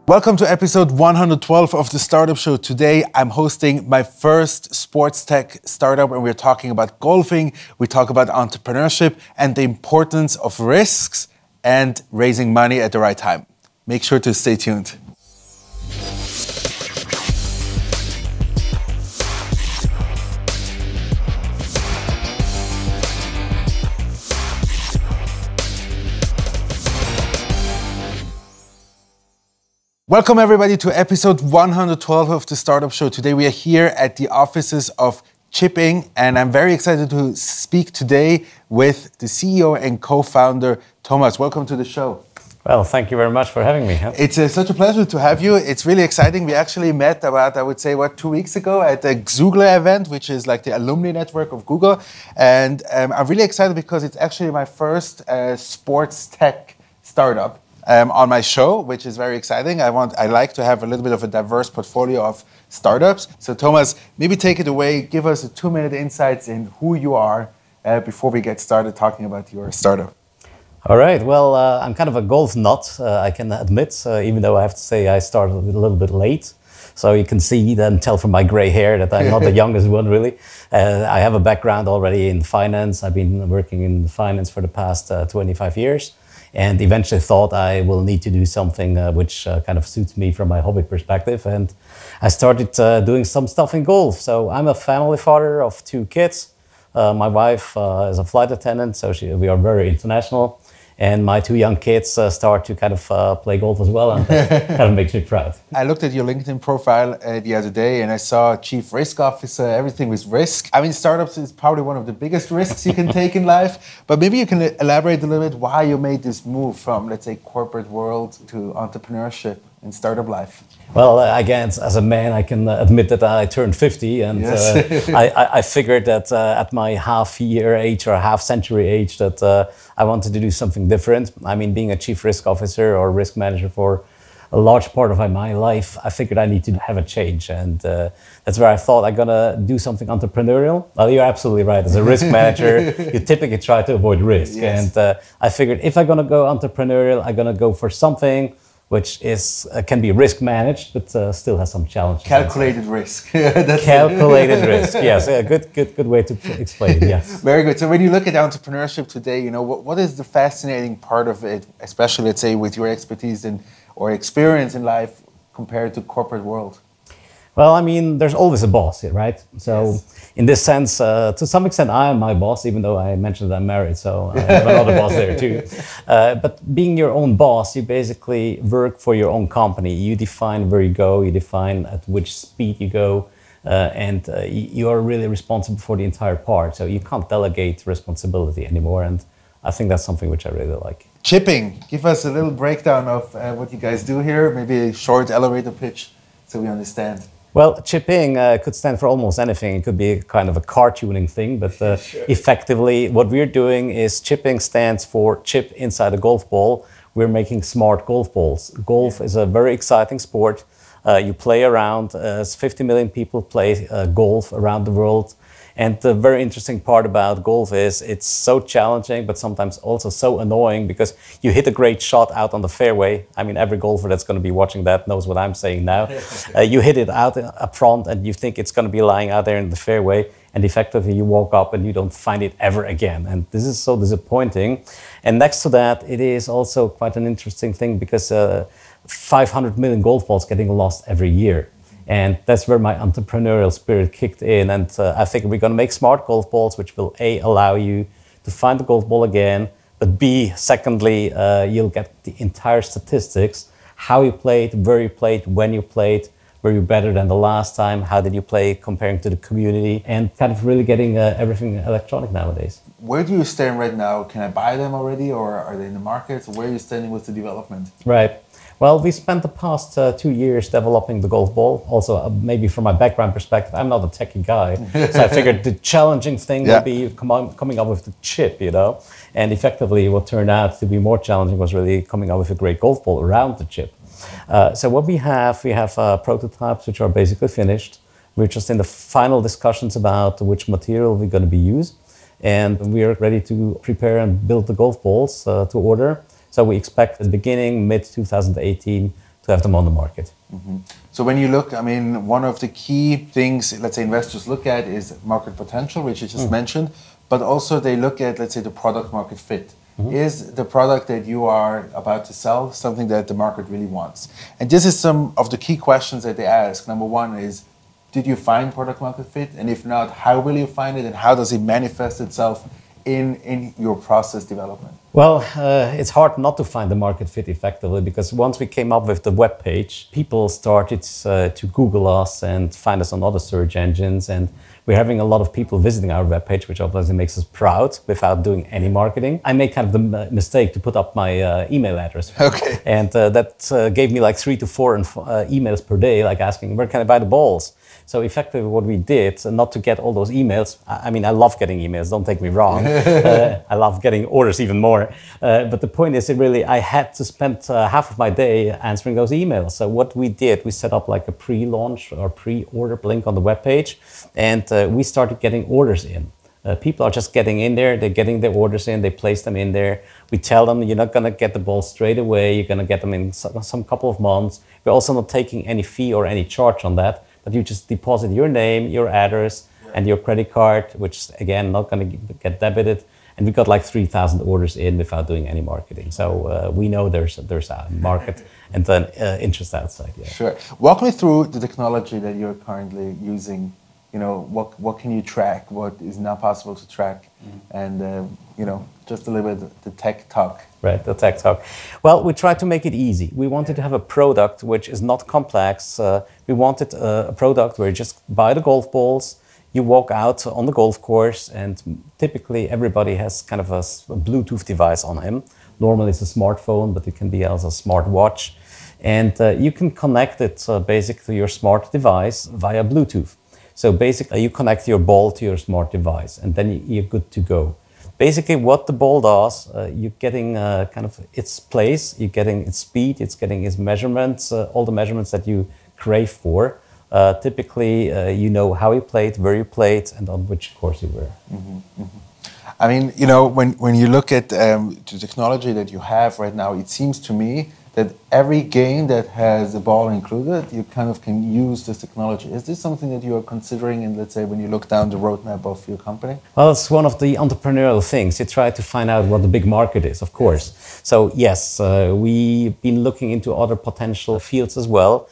Welcome to episode 112 of the Startup Show. Today, I'm hosting my first sports tech startup, and we're talking about golfing. We talk about entrepreneurship and the importance of risks and raising money at the right time. Make sure to stay tuned. Welcome everybody to episode 112 of the Startup Show. Today we are here at the offices of Chipping, and I'm very excited to speak today with the CEO and co-founder, Thomas. Welcome to the show. Well, thank you very much for having me. It's such a pleasure to have you. It's really exciting. We actually met about, I would say, 2 weeks ago at the Xoogler event, which is like the alumni network of Google. And I'm really excited because it's actually my first sports tech startup on my show, which is very exciting. I like to have a little bit of a diverse portfolio of startups. So Thomas, maybe take it away. Give us a 2-minute insights in who you are before we get started talking about your startup. All right. Well, I'm kind of a golf nut, I can admit, even though I have to say I started a little bit late. So you can see and tell from my gray hair that I'm not the youngest one, really. I have a background already in finance. I've been working in finance for the past 25 years. And eventually thought I will need to do something which kind of suits me from my hobby perspective. And I started doing some stuff in golf. So I'm a family father of 2 kids. My wife is a flight attendant, so we are very international. And my 2 young kids start to kind of play golf as well, and that kind of makes me proud. I looked at your LinkedIn profile the other day, and I saw Chief Risk Officer, everything with risk. I mean, startups is probably one of the biggest risks you can take in life, but maybe you can elaborate a little bit why you made this move from, let's say, corporate world to entrepreneurship in startup life. Well, again, as a man, I can admit that I turned 50, and yes. I figured that at my half-year age or half-century age that I wanted to do something different. I mean, being a chief risk officer or risk manager for a large part of my life, I figured I need to have a change, and that's where I thought I'm gonna do something entrepreneurial. Well, you're absolutely right. As a risk manager, you typically try to avoid risk, yes. And I figured if I'm gonna go entrepreneurial, I'm gonna go for something which is can be risk managed, but still has some challenges. Calculated risk. Calculated risk. Yes, a good way to explain it. Yes. Very good. So when you look at entrepreneurship today, you know what is the fascinating part of it, especially let's say with your expertise or experience in life compared to corporate world? Well, I mean, there's always a boss, right? So, yes. In this sense, to some extent, I am my boss, even though I mentioned that I'm married, so I have another boss there too. But being your own boss, you basically work for your own company. You define where you go, you define at which speed you go, and you are really responsible for the entire part. So you can't delegate responsibility anymore, and I think that's something which I really like. Chipping, give us a little breakdown of what you guys do here, maybe a short elevator pitch so we understand. Well, chipping could stand for almost anything. It could be kind of a car tuning thing, but sure. Effectively what we're doing is chipping stands for chip inside a golf ball. We're making smart golf balls. Golf is a very exciting sport. You play around, 50 million people play golf around the world. And the very interesting part about golf is it's so challenging, but sometimes also so annoying because you hit a great shot out on the fairway. I mean, every golfer that's going to be watching that knows what I'm saying now. You hit it out up front and you think it's going to be lying out there in the fairway, and effectively you walk up and you don't find it ever again. And this is so disappointing. And next to that, it is also quite an interesting thing because 500 million golf balls getting lost every year. And that's where my entrepreneurial spirit kicked in. And I think we're going to make smart golf balls, which will A, allow you to find the golf ball again, but B, secondly, you'll get the entire statistics, how you played, where you played, when you played, were you better than the last time, how did you play comparing to the community, and kind of really getting everything electronic nowadays. Where do you stand right now? Can I buy them already, or are they in the market? So where are you standing with the development? Right. Well, we spent the past 2 years developing the golf ball. Also, maybe from my background perspective, I'm not a techie guy. So I figured the challenging thing would be coming up with the chip, you know. And effectively, what turned out to be more challenging was really coming up with a great golf ball around the chip. So what we have prototypes which are basically finished. We're just in the final discussions about which material we're going to be used. And we are ready to prepare and build the golf balls to order. So we expect at the beginning, mid-2018, to have them on the market. So when you look, I mean, one of the key things, let's say, investors look at is market potential, which you just mentioned, but also they look at, let's say, the product market fit. Is the product that you are about to sell something that the market really wants? And this is some of the key questions that they ask. Number one is, did you find product market fit? And if not, how will you find it? And how does it manifest itself in your process development? Well, it's hard not to find the market fit effectively, because once we came up with the web page, people started to Google us and find us on other search engines. And we're having a lot of people visiting our web page, which obviously makes us proud without doing any marketing. I made kind of the mistake to put up my email address. Okay. And that gave me like 3 to 4 emails per day, like asking, where can I buy the balls? So effectively what we did, not to get all those emails, I mean, I love getting emails, don't take me wrong. I love getting orders even more. But the point is, I had to spend half of my day answering those emails. So what we did, we set up like a pre-launch or pre-order link on the webpage, and we started getting orders in. People are just getting in there, they're getting their orders in, they place them in there. We tell them, you're not gonna get the balls straight away, you're gonna get them in some couple of months. We're also not taking any fee or any charge on that. But you just deposit your name, your address, and your credit card, which again, not going to get debited. And we got like 3,000 orders in without doing any marketing. So we know there's a market and then interest outside. Yeah. Sure. Walk me through the technology that you're currently using. You know, what can you track? What is not possible to track? And just a little bit the tech talk. Right, the tech talk. Well, we tried to make it easy. We wanted to have a product which is not complex. We wanted a product where you just buy the golf balls, you walk out on the golf course, and typically everybody has kind of a Bluetooth device on him. Normally it's a smartphone, but it can be also a smart watch. And you can connect it basically to your smart device via Bluetooth. So basically you connect your ball to your smart device, and then you're good to go. Basically, what the ball does, you're getting kind of its place, you're getting its speed, it's getting its measurements, all the measurements that you crave for. Typically, you know how you played, where you played, and on which course you were. I mean, when you look at the technology that you have right now, it seems to me that every game that has a ball included, you kind of can use this technology. Is this something that you are considering in, let's say, when you look down the roadmap of your company? Well, it's one of the entrepreneurial things. You try to find out what the big market is, of course. So yes, we've been looking into other potential fields as well.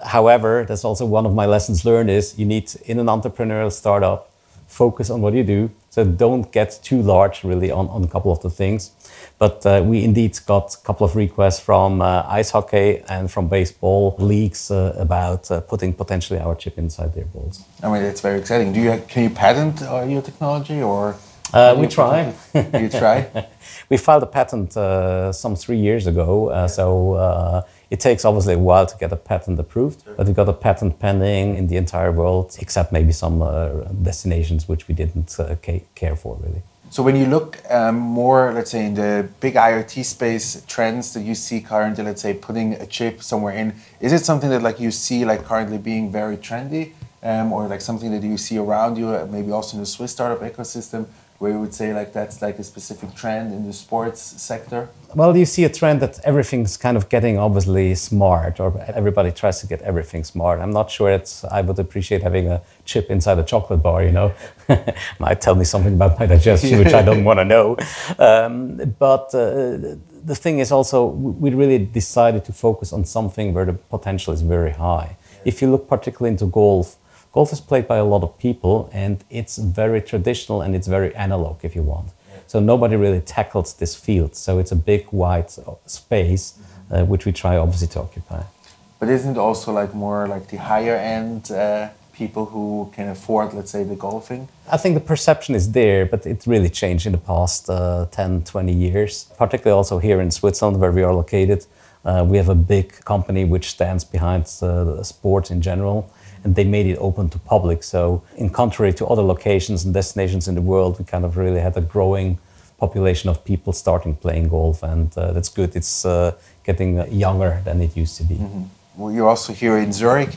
However, that's also one of my lessons learned is you need, in an entrepreneurial startup, focus on what you do. So don't get too large really on a couple of the things. But we indeed got a couple of requests from ice hockey and from baseball leagues about putting potentially our chip inside their balls. I mean, it's very exciting. Can you patent your technology, or? We try. You try? We filed a patent some 3 years ago. It takes obviously a while to get a patent approved, but we got a patent pending in the entire world, except maybe some destinations which we didn't care for really. So when you look more, let's say, in the big IoT space trends that you see currently, let's say, putting a chip somewhere in, is it something that like you see like currently being very trendy, or like something that you see around you, maybe also in the Swiss startup ecosystem, where you would say like that's like a specific trend in the sports sector? Well, you see a trend that everything's kind of getting obviously smart, or everybody tries to get everything smart. I'm not sure I would appreciate having a chip inside a chocolate bar, Might tell me something about my digestion, which I don't want to know. But the thing is also, we really decided to focus on something where the potential is very high. If you look particularly into golf is played by a lot of people, and it's very traditional and it's very analog, if you want. So nobody really tackles this field. So it's a big, wide space, which we try obviously to occupy. But isn't it also like more like the higher end people who can afford, let's say, the golfing? I think the perception is there, but it really changed in the past 10, 20 years. Particularly also here in Switzerland, where we are located. We have a big company which stands behind the sport in general, and they made it open to public. So in contrary to other locations and destinations in the world, we kind of really had a growing population of people starting playing golf, and that's good. It's getting younger than it used to be. Well, you're also here in Zurich.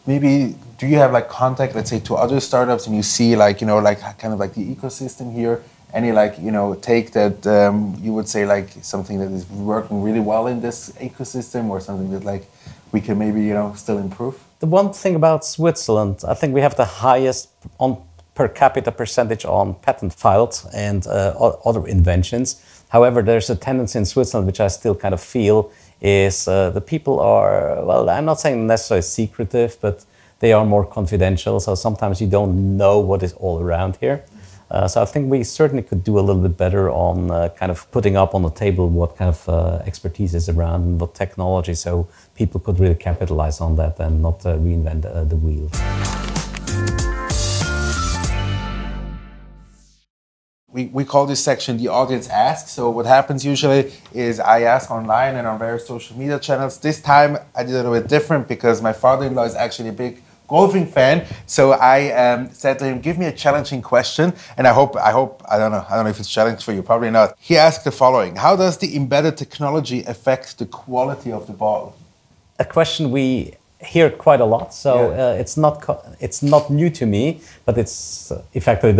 Maybe do you have like contact, let's say, to other startups, and you see like, like kind of like the ecosystem here? Any like, take that you would say like something that is working really well in this ecosystem, or something that like we can maybe, still improve? The one thing about Switzerland, I think we have the highest on per capita percentage on patent filed and other inventions. However, there's a tendency in Switzerland, which I still kind of feel, is the people are, well, I'm not saying necessarily secretive, but they are more confidential. So sometimes you don't know what is all around here. So I think we certainly could do a little bit better on kind of putting up on the table what kind of expertise is around and what technology, so people could really capitalize on that and not reinvent the wheel. We call this section the audience asks. So what happens usually is I ask online and on various social media channels. This time I did it a little bit different because my father-in-law is actually a big golfing fan. So I said to him, give me a challenging question. And I don't know if it's challenging for you, probably not. He asked the following: how does the embedded technology affect the quality of the ball? A question we hear quite a lot, so it's not new to me, but it's effectively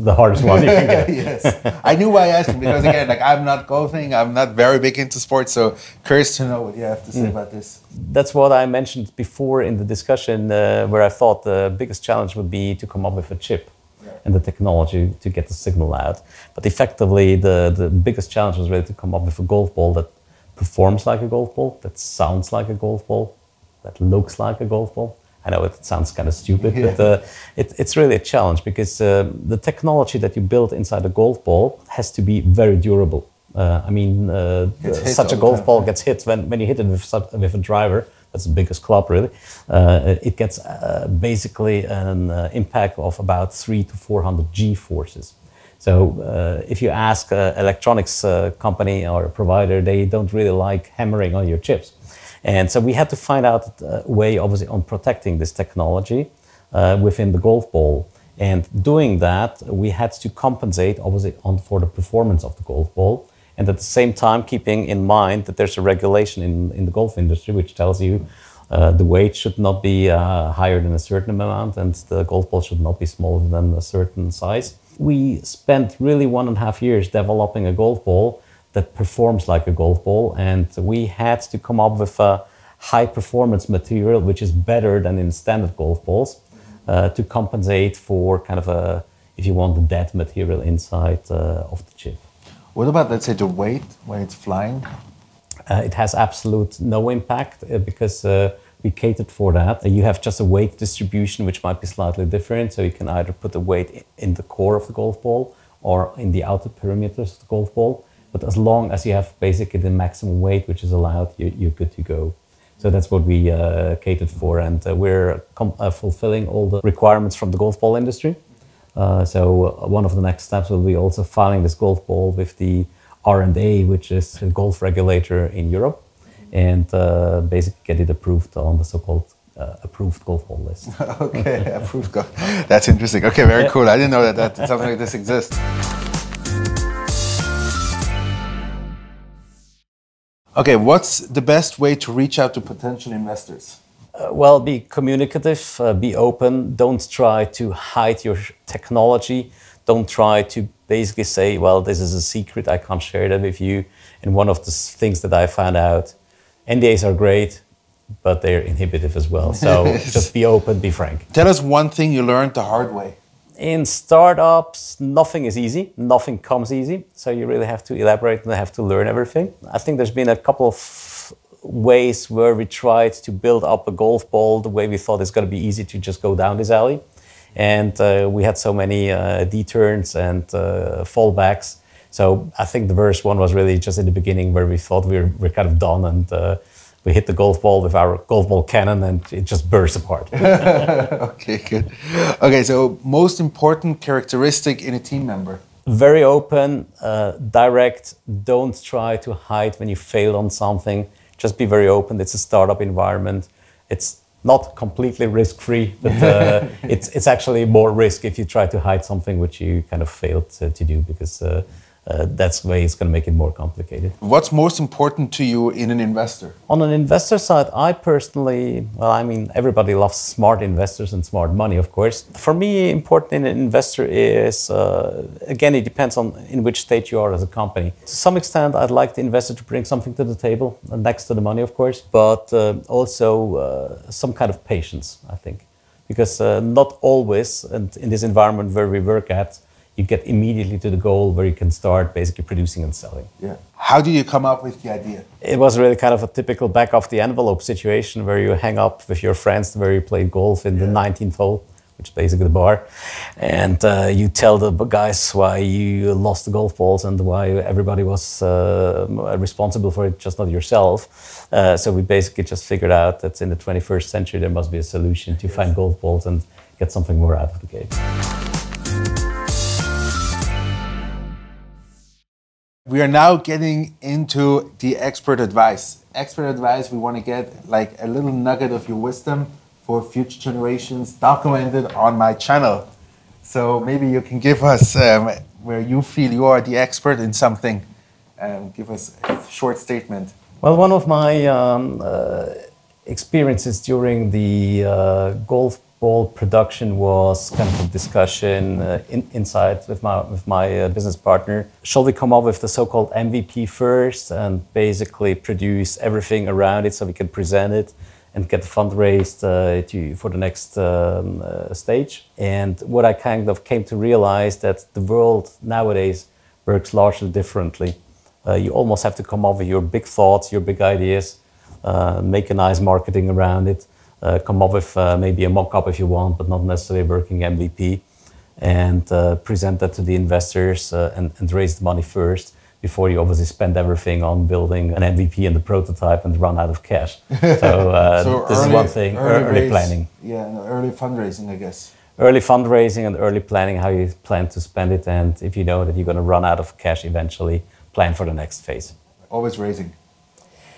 the hardest one you can get. Yes, I knew why I asked him, because again, like, I'm not golfing, I'm not very big into sports, so curious to know what you have to say about this. That's what I mentioned before in the discussion, where I thought the biggest challenge would be to come up with a chip and the technology to get the signal out. But effectively, the biggest challenge was really to come up with a golf ball that performs like a golf ball, that sounds like a golf ball, that looks like a golf ball. I know it sounds kind of stupid, but it's really a challenge, because the technology that you build inside a golf ball has to be very durable. Such a golf ball gets hit when you hit it with a driver. That's the biggest club, really. It gets basically an impact of about 300 to 400 G forces. So if you ask an electronics company or a provider, they don't really like hammering on your chips. And so we had to find out a way, obviously, on protecting this technology within the golf ball. And doing that, we had to compensate, obviously, for the performance of the golf ball. And at the same time, keeping in mind that there's a regulation in the golf industry which tells you the weight should not be higher than a certain amount, and the golf ball should not be smaller than a certain size. We spent really 1.5 years developing a golf ball that performs like a golf ball, and we had to come up with a high performance material which is better than in standard golf balls to compensate for kind of a, if you want, the dead material inside of the chip. What about, let's say, the weight when it's flying? It has absolute no impact because we catered for that. You have just a weight distribution which might be slightly different, so you can either put the weight in the core of the golf ball or in the outer perimeters of the golf ball. But as long as you have basically the maximum weight which is allowed, you're good to go. So that's what we catered for, and we're fulfilling all the requirements from the golf ball industry. So one of the next steps will be also filing this golf ball with the R&A, which is a golf regulator in Europe, and basically get it approved on the so-called approved golf ball list. Okay, approved golf. That's interesting. Okay, very cool. I didn't know that something like this exists. Okay, what's the best way to reach out to potential investors? Well, be communicative, be open. Don't try to hide your technology. Don't try to basically say, well, this is a secret, I can't share that with you. And one of the things that I found out, NDAs are great, but they're inhibitive as well. So just be open, be frank. Tell us one thing you learned the hard way. In startups, nothing is easy, nothing comes easy. So you really have to elaborate and have to learn everything. I think there's been a couple of ways where we tried to build up a golf ball the way we thought it's going to be easy to just go down this alley. And we had so many deturns and fallbacks. So I think the worst one was really just in the beginning where we thought we're kind of done, and we hit the golf ball with our golf ball cannon and it just burst apart. Okay, good. Okay, so most important characteristic in a team member? Very open, direct. Don't try to hide when you fail on something. Just be very open. It's a startup environment. It's not completely risk-free, but it's actually more risk if you try to hide something which you kind of failed to do, because that's the way it's going to make it more complicated. What's most important to you in an investor? On an investor side, I personally, well, I mean, everybody loves smart investors and smart money, of course. For me, important in an investor is, again, it depends on in which state you are as a company. To some extent, I'd like the investor to bring something to the table, next to the money, of course, but also some kind of patience, I think. Because not always, and in this environment where we work at, you get immediately to the goal where you can start basically producing and selling. Yeah. How did you come up with the idea? It was really kind of a typical back of the envelope situation where you hang up with your friends where you played golf in the 19th hole, which is basically the bar. And you tell the guys why you lost the golf balls and why everybody was responsible for it, just not yourself. So we basically just figured out that in the 21st century there must be a solution to find golf balls and get something more out of the game. We are now getting into the expert advice. Expert advice, we want to get like a little nugget of your wisdom for future generations documented on my channel. So maybe you can give us, where you feel you are the expert in something, give us a short statement. Well, one of my experiences during the golf ball production was kind of a discussion inside with my business partner. Shall we come up with the so-called MVP first and basically produce everything around it so we can present it and get the fund raised for the next stage? And what I kind of came to realize that the world nowadays works largely differently. You almost have to come up with your big thoughts, your big ideas, make a nice marketing around it. Come up with maybe a mock-up if you want, but not necessarily working MVP, and present that to the investors and raise the money first before you obviously spend everything on building an MVP and the prototype and run out of cash. So, this is one thing, early planning. Yeah, early fundraising, I guess. Early fundraising and early planning, how you plan to spend it, and if you know that you're going to run out of cash eventually, plan for the next phase. Always raising.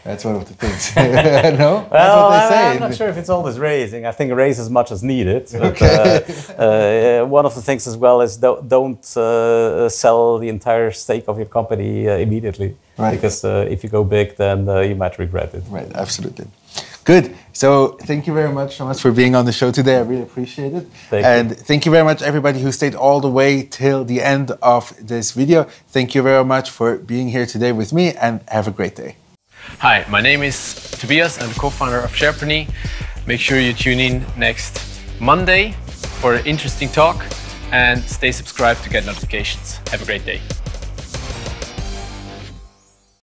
That's one of the things. No? Well, that's what they say. I'm not sure if it's always raising. I think raise as much as needed. But, one of the things as well is don't sell the entire stake of your company immediately. Right. Because if you go big, then you might regret it. Right, absolutely. Good. So thank you very much, Thomas, for being on the show today. I really appreciate it. Thank you very much, everybody who stayed all the way till the end of this video. Thank you very much for being here today with me, and have a great day. Hi, my name is Tobias. I'm the co-founder of Sharepreneur. Make sure you tune in next Monday for an interesting talk and stay subscribed to get notifications. Have a great day.